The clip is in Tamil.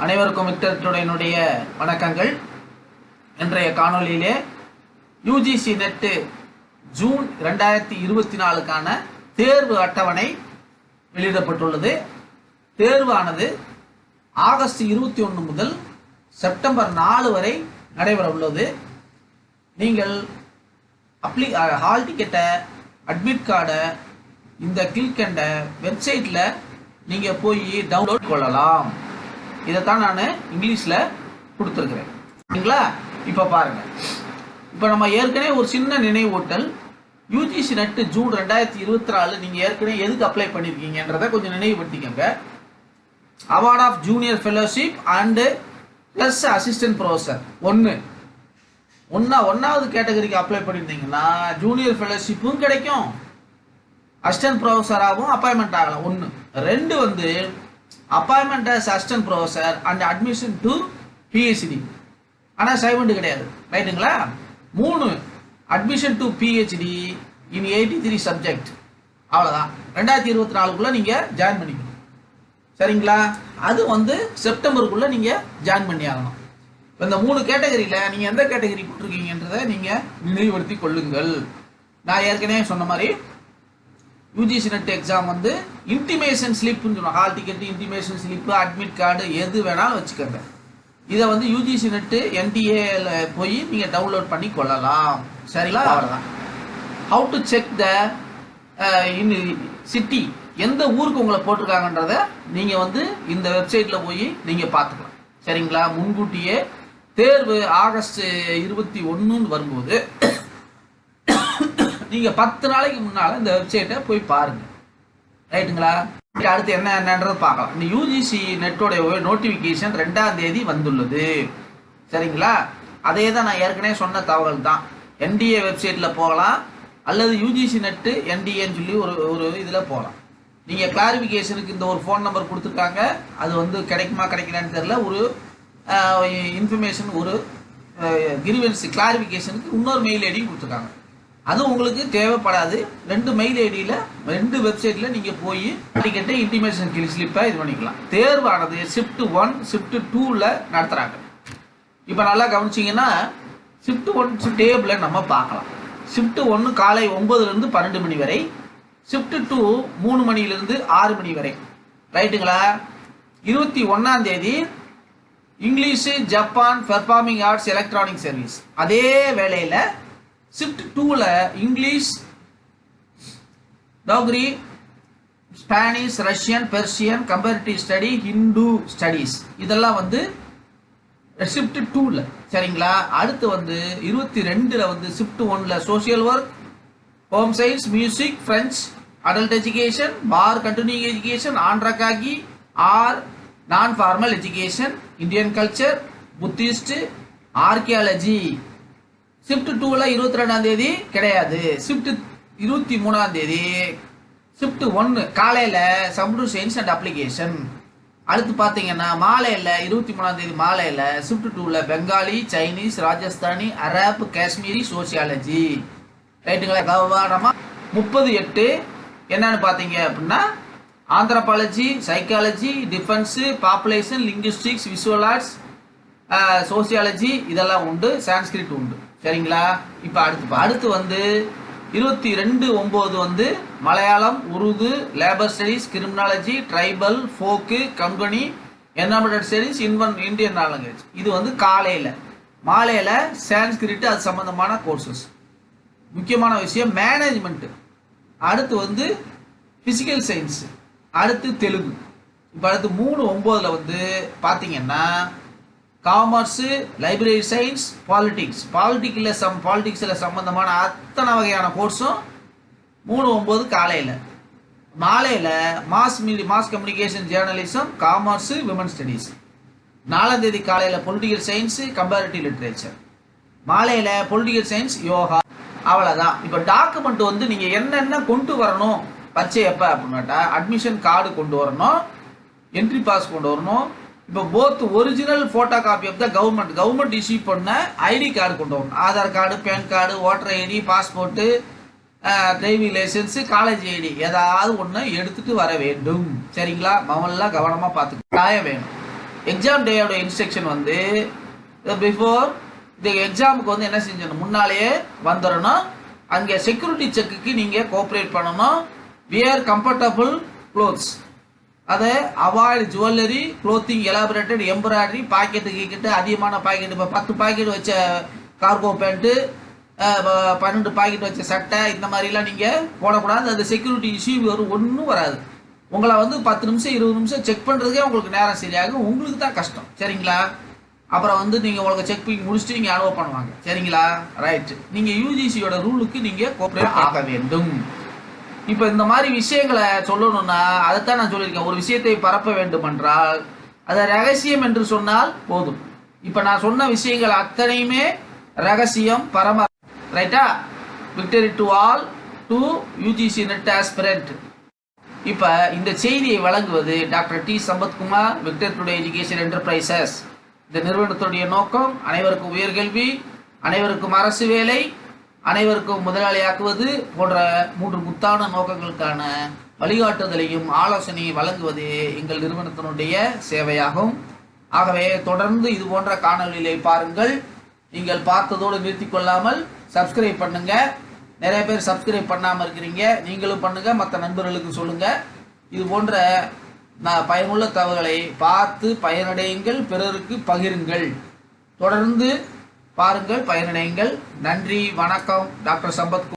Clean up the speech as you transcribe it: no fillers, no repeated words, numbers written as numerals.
அனைவருக்கும் விக்டருடைய வணக்கங்கள். இன்றைய காணொலியிலே யூஜிசி நெட் ஜூன் 2024க்கான தேர்வு அட்டவணை வெளியிடப்பட்டுள்ளது. தேர்வானது ஆகஸ்ட் 21 முதல் செப்டம்பர் 4 வரை நடைபெற உள்ளது. நீங்கள் ஹால் டிக்கெட்டை, அட்மிட் கார்டை இந்த கீழ்கண்ட வெப்சைட்டில் நீங்கள் போய் டவுன்லோட் கொள்ளலாம். இதைத்தான் நான் இங்கிலீஷில் கொடுத்துருக்குறேன். சரிங்களா? இப்போ பாருங்கள். இப்போ நம்ம ஏற்கனவே ஒரு சின்ன நினைவூட்டல், யூஜிசி நெட் ஜூன் 2024 நீங்கள் ஏற்கனவே எதுக்கு அப்ளை பண்ணியிருக்கீங்கன்றதை கொஞ்சம் நினைவுபடுத்திக்கோங்க. Award of junior fellowship and plus assistant professor ஒன்றாவது கேட்டகரிக்கு அப்ளை பண்ணியிருந்தீங்கன்னா ஜூனியர் ஃபெலோஷிப்பும் கிடைக்கும், அசிஸ்டன்ட் ப்ரொஃபஸராகவும் அப்பாயின்மெண்ட் ஆகலாம். 1. 2 வந்து appointment as assistant professor and admission to PhD, ஆனால் சைமெண்ட் கிடையாது. ரைட்டுங்களா? 3. Admission to PhD in 83 subject. அவ்வளோதான். 2024க்குள்ளே நீங்கள் ஜாயின் பண்ணிக்கணும். சரிங்களா? அது வந்து செப்டம்பருக்குள்ளே நீங்கள் ஜாயின் பண்ணி ஆகணும். இந்த 3 கேட்டகரியில் நீங்கள் எந்த கேட்டகரி போட்டிருக்கீங்கன்றதை நீங்கள் நினைவுபடுத்தி கொள்ளுங்கள். நான் ஏற்கனவே சொன்ன மாதிரி யூஜிசி நெட் எக்ஸாம் வந்து இன்டிமேஷன் ஸ்லிப்னு சொன்னோம். Hall ticket, intimation slip, admit card எது வேணாலும் வச்சுக்கோங்க. இதை வந்து யூஜிசி நெட்டு என்டிஏல போய் நீங்கள் டவுன்லோட் பண்ணி கொள்ளலாம். சரிங்களா? அவ்வளோதான். How to check the city, எந்த ஊருக்கு உங்களை போட்டிருக்காங்கன்றத நீங்கள் வந்து இந்த வெப்சைட்டில் போய் நீங்கள் பார்த்துக்கலாம். சரிங்களா? முன்கூட்டியே தேர்வு ஆகஸ்ட் 21 வரும்போது நீங்கள் 10 நாளைக்கு முன்னால் இந்த வெப்சைட்டை போய் பாருங்கள். ரைட்டுங்களா? அடுத்து என்னன்றது பார்க்கலாம். இந்த யூஜிசி நெட்டோட நோட்டிஃபிகேஷன் 2ஆம் தேதி வந்துள்ளது. சரிங்களா? அதே தான் நான் ஏற்கனவே சொன்ன தகவல் தான். என்டிஏ வெப்சைட்டில் போகலாம், அல்லது யூஜிசி நெட்டு என்டிஏன்னு சொல்லி ஒரு இதில் போகலாம். நீங்கள் கிளாரிஃபிகேஷனுக்கு இந்த ஒரு ஃபோன் நம்பர் கொடுத்துருக்காங்க. அது வந்து கிடைக்குமா கிடைக்கலான்னு தெரியல. ஒரு இன்ஃபர்மேஷன், ஒரு கிரீவன்ஸ் கிளாரிஃபிகேஷனுக்கு இன்னொரு மெயில் ஐடியும் கொடுத்துருக்காங்க. அது உங்களுக்கு தேவைப்படாது. 2 மெயில் ஐடியில் 2 வெப்சைட்டில் நீங்கள் போய் டிக்கெட்டு, இன்டிமேஷன் ஸ்லிப்பை இது பண்ணிக்கலாம். தேர்வானது ஷிஃப்ட் 1 ஷிஃப்ட் 2ல் நடத்துகிறாங்க. இப்போ நல்லா கவனிச்சிங்கன்னா ஷிஃப்ட் 1 டேபிளை நம்ம பார்க்கலாம். ஷிஃப்ட் 1 காலை 9லேருந்து 12 மணி வரை, ஷிஃப்ட் 2 3 மணிலேருந்து 6 மணி வரை. ரைட்டுங்களா? 21ஆம் தேதி English, Japan, performing arts, electronic service. அதே வேளையில் ஷிஃப்ட் 2ல் English, Dogri, Spanish, Russian, Persian, comparative study, Hindu studies இதெல்லாம் வந்து ஷிஃப்ட் 2ல். சரிங்களா? அடுத்து வந்து 22ல் வந்து ஷிஃப்ட் 1ல் social work, home science, music, French, adult education, for continuing education, andragogy or non formal education, Indian culture, Buddhist, archaeology. Shift 2ல் 22ஆம் தேதி கிடையாது. ஷிஃப்ட் 23ஆம் தேதி ஷிஃப்ட் 1 காலையில் கம்ப்யூட்டர் சயின்ஸ் அண்ட் அப்ளிகேஷன். அடுத்து பார்த்தீங்கன்னா மாலையில் 23ஆம் தேதி மாலையில் ஷிஃப்ட் 2ல் Bengali, Chinese, Rajasthani, Arab, Kashmiri, sociology. ரைட்டுங்களா? கவனமாக 30/8 என்னன்னு பார்த்தீங்க அப்படின்னா anthropology, psychology, defence, population, linguistics, visual arts, sociology இதெல்லாம் உண்டு. சான்ஸ்கிரிட் உண்டு. சரிங்களா? இப்போ அடுத்து வந்து 22/9 வந்து Malayalam, Urdu, labour studies, criminology, tribal, folk, Konkani, environmental studies, Indian language. இது வந்து காலையில். மாலையில் சான்ஸ்கிரிட், அது சம்பந்தமான கோர்சஸ். முக்கியமான விஷயம் மேனேஜ்மெண்ட்டு. அடுத்து வந்து ஃபிசிக்கல் சயின்ஸ், அடுத்து தெலுங்கு. இப்போ அடுத்து 3/9 வந்து பார்த்தீங்கன்னா காமர்ஸு, லைப்ரரி சயின்ஸ், பாலிட்டிக்ஸில் சம்பந்தமான அத்தனை வகையான கோர்ஸும் 3/9 காலையில். மாலையில் mass communication, journalism, commerce, women studies. 4ஆம் தேதி காலையில் பொலிட்டிக்கல் சயின்ஸு, கம்பேரிட்டிவ் லிட்ரேச்சர். மாலையில் பொலிட்டிக்கல் சயின்ஸ், யோகா. அவ்வளோதான். இப்போ டாக்குமெண்ட் வந்து நீங்கள் என்னென்ன கொண்டு வரணும் பச்சை எப்போ அப்படின்னாட்டா, அட்மிஷன் கார்டு கொண்டு வரணும், என்ட்ரி பாஸ் கொண்டு வரணும். இப்போ both original photo copy of the government issue பண்ண ஐடி கார்டு கொண்டு வரணும். Aadhaar card, PAN card, voter ID, passport, driving licence, college ID ஏதாவது ஒன்று எடுத்துகிட்டு வர வேண்டும். சரிங்களா? மவெல்லாம் கவனமாக பார்த்துக்க வேணும். எக்ஸாம் டேயோட இன்ஸ்ட்ரக்ஷன் வந்து பிஃபோர் இந்த எக்ஸாமுக்கு வந்து என்ன செஞ்சணும், முன்னாலேயே வந்துடணும். அங்கே செக்யூரிட்டி செக்குக்கு நீங்கள் கோஆப்ரேட் பண்ணணும். வியர் கம்ஃபர்டபுள் க்ளோத்ஸ், அதை avoid jewellery clothing elaborated embroidery, pocket கீக்கிட்டு அதிகமான பாக்கெட், இப்போ 10 பாக்கெட் வச்ச கார்கோ பேண்ட்டு, 12 பாக்கெட் வச்ச சட்டை, இந்த மாதிரிலாம் நீங்கள் போடக்கூடாது. அது செக்யூரிட்டி இஷ்யூ வரும், ஒன்றும் வராது. உங்களை வந்து 10 நிமிஷம் 20 நிமிஷம் செக் பண்ணுறதுக்கே உங்களுக்கு நேரம் சரியாகும், உங்களுக்கு தான் கஷ்டம். சரிங்களா? அப்புறம் வந்து நீங்கள் உங்களுக்கு செக் பண்ணி முடிச்சுட்டு நீங்கள் அலோவ் பண்ணுவாங்க. சரிங்களா? ரைட்டு. நீங்கள் யூஜிசியோட ரூலுக்கு நீங்கள் கோஆப்ரேட் ஆக வேண்டும். இப்போ இந்த மாதிரி விஷயங்களை சொல்லணும்னா அதைத்தான் நான் சொல்லியிருக்கேன். ஒரு விஷயத்தை பரப்ப வேண்டும் என்றால் அதை ரகசியம் என்று சொன்னால் போதும். இப்போ நான் சொன்ன விஷயங்கள் அத்தனையுமே ரகசியம், பரம. ரைட்டா? Victory to all to UGC NET aspirant. இப்போ இந்த செய்தியை வழங்குவது doctor D Sampathkumar, victor today education enterprises. இந்த நிறுவனத்துடைய நோக்கம் அனைவருக்கும் உயர்கல்வி, அனைவருக்கும் அரசு வேலை, அனைவருக்கும் முதலாளியாக்குவது போன்ற 3 முத்தான நோக்கங்களுக்கான வழிகாட்டுதலையும் ஆலோசனையை வழங்குவது எங்கள் நிறுவனத்தினுடைய சேவையாகும். ஆகவே தொடர்ந்து இது போன்ற காணொளிகளை பாருங்கள். நீங்கள் பார்த்ததோடு நிறுத்தி கொள்ளாமல் சப்ஸ்கிரைப் பண்ணுங்க. நிறைய பேர் சப்ஸ்கிரைப் பண்ணாமல் இருக்கிறீங்க, நீங்களும் பண்ணுங்க, மற்ற நண்பர்களுக்கு சொல்லுங்க. இது போன்ற பயனுள்ள தகவல்களை பார்த்து பயனடையுங்கள், பிறருக்கு பகிருங்கள். தொடர்ந்து பாருங்கள், பயனடையுங்கள். நன்றி, வணக்கம். டாக்டர் சம்பத்.